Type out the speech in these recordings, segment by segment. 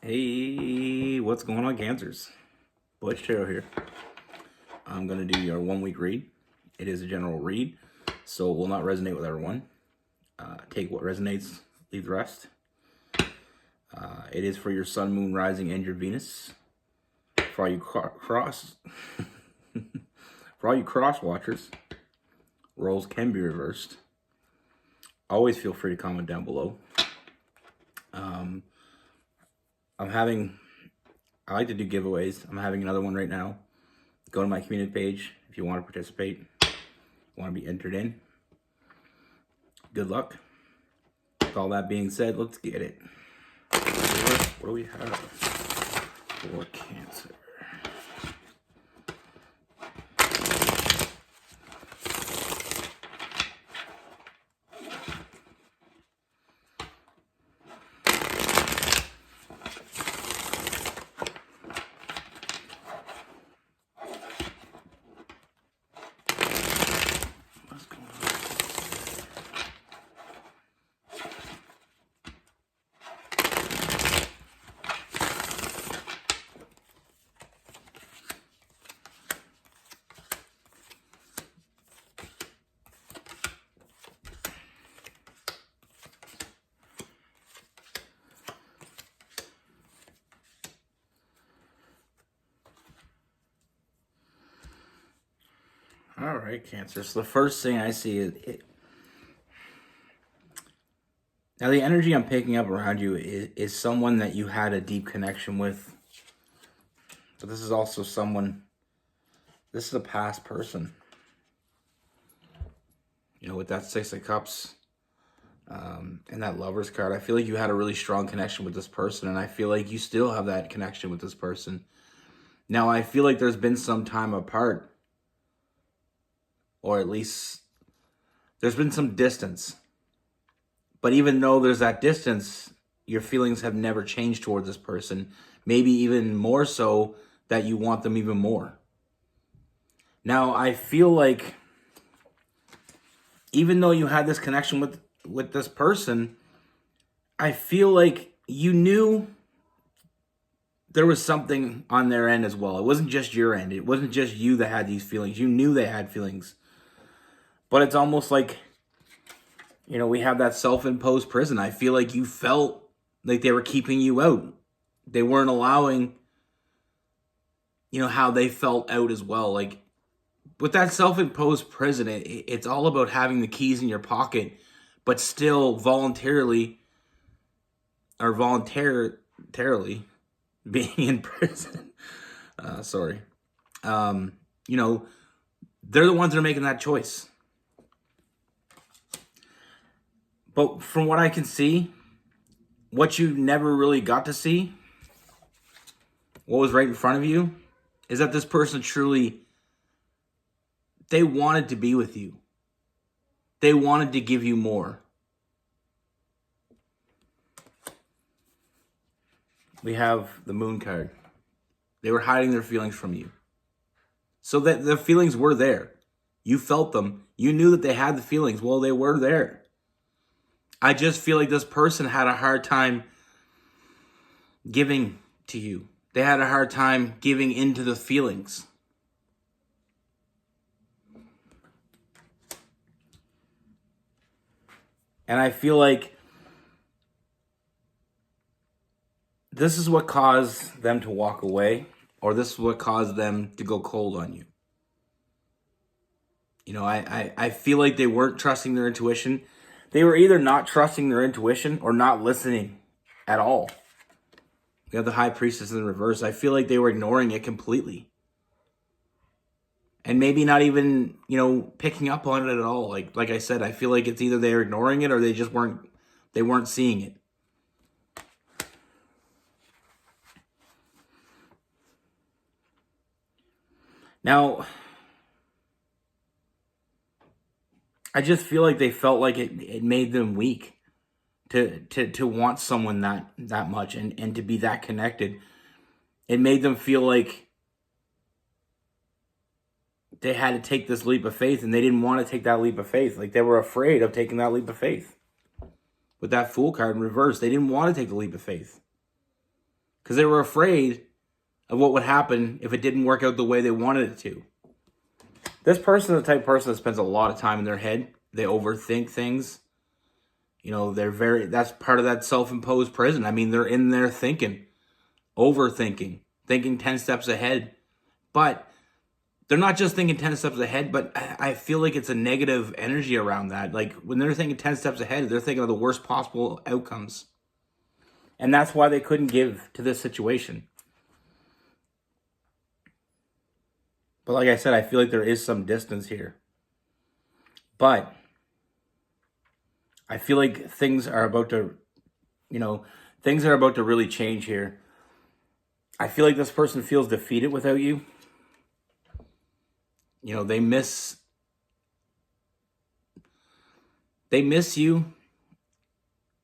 Hey, what's going on, Cancers? Butch Tarot here. I'm going to do your 1 week read. It is a general read, so it will not resonate with everyone. Take what resonates, leave the rest. It is for your sun, moon, rising, and your Venus. For all you cross watchers, roles can be reversed. Always feel free to comment down below. I like to do giveaways. I'm having another one right now. Go to my community page if you want to participate, want to be entered in. Good luck. With all that being said, let's get it. What do we have for Cancer? All right, Cancer. So the first thing I see is now the energy I'm picking up around you is someone that you had a deep connection with. But this is also this is a past person. You know, with that Six of Cups and that Lover's card, I feel like you had a really strong connection with this person, and I feel like you still have that connection with this person. Now, I feel like there's been some time apart, or at least there's been some distance. But even though there's that distance, your feelings have never changed toward this person. Maybe even more so that you want them even more. Now, I feel like even though you had this connection with this person, I feel like you knew there was something on their end as well. It wasn't just your end. It wasn't just you that had these feelings. You knew they had feelings. But it's almost like, you know, we have that self-imposed prison. I feel like you felt like they were keeping you out. They weren't allowing, you know, how they felt out as well. Like, with that self-imposed prison, it's all about having the keys in your pocket, but still voluntarily being in prison. You know, they're the ones that are making that choice. But from what I can see, what you never really got to see, what was right in front of you, is that this person truly, they wanted to be with you. They wanted to give you more. We have the Moon card. They were hiding their feelings from you. So that the feelings were there. You felt them. You knew that they had the feelings. Well, they were there. I just feel like this person had a hard time giving to you. They had a hard time giving into the feelings. And I feel like this is what caused them to walk away, or this is what caused them to go cold on you. You know, I feel like they weren't trusting their intuition. They were either not trusting their intuition or not listening at all. We have the High Priestess in reverse. I feel like they were ignoring it completely. And maybe not even, you know, picking up on it at all. Like I said, I feel like it's either they're ignoring it or they just weren't seeing it. Now, I just feel like they felt like it made them weak to want someone that much and to be that connected. It made them feel like they had to take this leap of faith, and they didn't want to take that leap of faith. Like, they were afraid of taking that leap of faith. With that Fool card in reverse, they didn't want to take the leap of faith. because they were afraid of what would happen if it didn't work out the way they wanted it to. This person is the type of person that spends a lot of time in their head. They overthink things. That's part of that self-imposed prison. I mean, they're in there thinking, overthinking, thinking 10 steps ahead. But they're not just thinking 10 steps ahead, but I feel like it's a negative energy around that. Like when they're thinking 10 steps ahead, they're thinking of the worst possible outcomes. And that's why they couldn't give to this situation. But like I said, I feel like there is some distance here. But I feel like things are about to really change here. I feel like this person feels defeated without you. They miss you,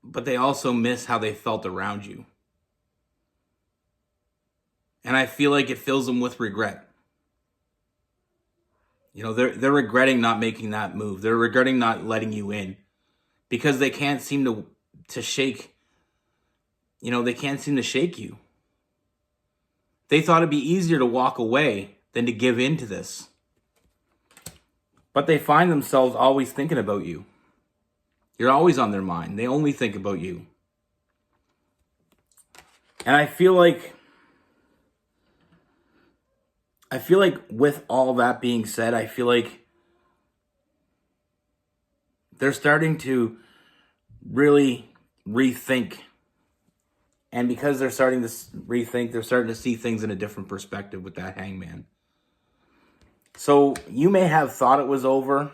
but they also miss how they felt around you. And I feel like it fills them with regret. They're regretting not making that move. They're regretting not letting you in because they can't seem to shake. They can't seem to shake you. They thought it'd be easier to walk away than to give in to this. But they find themselves always thinking about you. You're always on their mind. They only think about you. And I feel like with all that being said, I feel like they're starting to really rethink. And because they're starting to rethink, they're starting to see things in a different perspective with that hangman. So you may have thought it was over,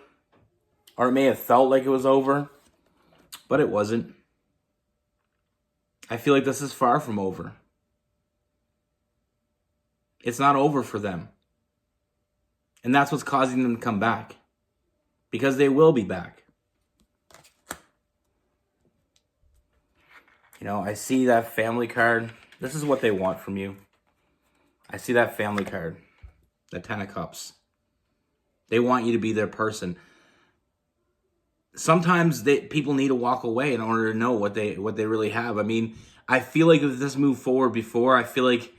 or it may have felt like it was over, but it wasn't. I feel like this is far from over. It's not over for them. And that's what's causing them to come back. Because they will be back. I see that family card. This is what they want from you. I see that family card. The 10 of Cups. They want you to be their person. Sometimes people need to walk away in order to know what they really have. I mean, I feel like if this moved forward before, I feel like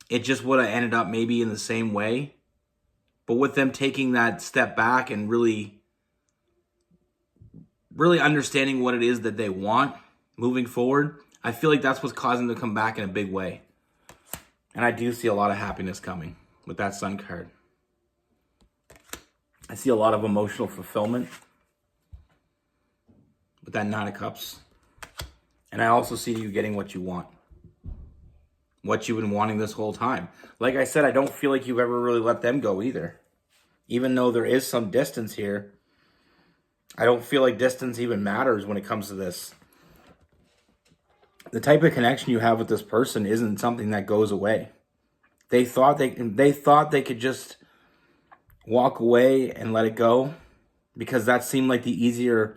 it just would have ended up maybe in the same way. But with them taking that step back and really understanding what it is that they want moving forward, I feel like that's what's causing them to come back in a big way. And I do see a lot of happiness coming with that Sun card. I see a lot of emotional fulfillment with that 9 of Cups. And I also see you getting what you want. What you've been wanting this whole time. Like I said, I don't feel like you've ever really let them go either. Even though there is some distance here, I don't feel like distance even matters when it comes to this. The type of connection you have with this person isn't something that goes away. They thought they could just walk away and let it go because that seemed like the easier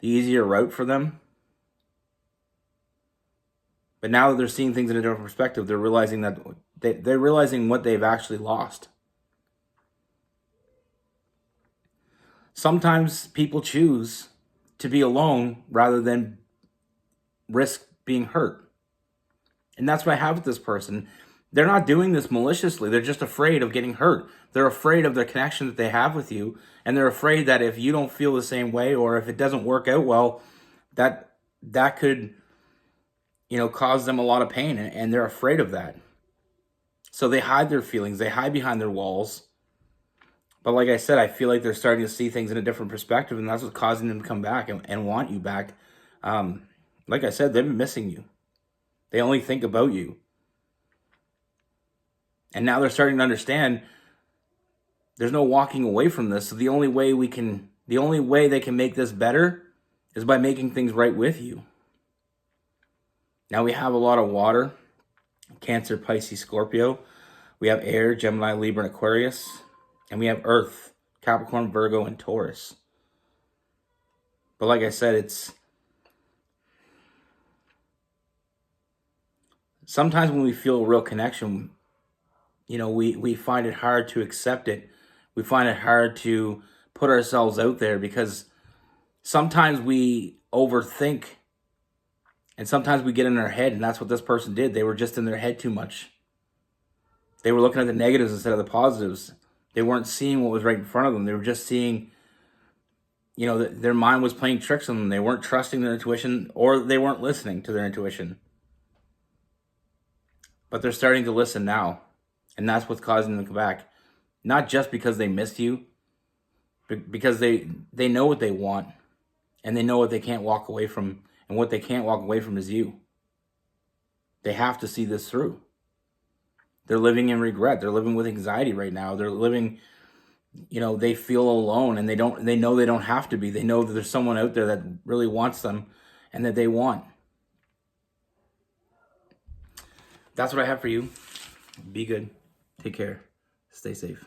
route for them. But now that they're seeing things in a different perspective, they're realizing that they're realizing what they've actually lost. Sometimes people choose to be alone rather than risk being hurt. And that's what I have with this person. They're not doing this maliciously. They're just afraid of getting hurt. They're afraid of the connection that they have with you. And they're afraid that if you don't feel the same way or if it doesn't work out well, that could, cause them a lot of pain. And they're afraid of that. So they hide their feelings. They hide behind their walls. But like I said, I feel like they're starting to see things in a different perspective. And that's what's causing them to come back and want you back. Like I said, they've been missing you. They only think about you. And now they're starting to understand there's no walking away from this. So the only way they can make this better is by making things right with you. Now we have a lot of water, Cancer, Pisces, Scorpio. We have air, Gemini, Libra, and Aquarius. And we have earth, Capricorn, Virgo, and Taurus. But like I said, it's sometimes when we feel a real connection, we find it hard to accept it. We find it hard to put ourselves out there because sometimes we overthink And sometimes we get in our head, and that's what this person did. They were just in their head too much. They were looking at the negatives instead of the positives. They weren't seeing what was right in front of them. They were just seeing, their mind was playing tricks on them. They weren't trusting their intuition, or they weren't listening to their intuition. But they're starting to listen now. And that's what's causing them to come back. Not just because they missed you, but because they know what they want. And they know what they can't walk away from. And what they can't walk away from is you. They have to see this through. They're living in regret. They're living with anxiety right now. They're living, they feel alone, and they know they don't have to be. They know that there's someone out there that really wants them and that they want. That's what I have for you. Be good. Take care. Stay safe.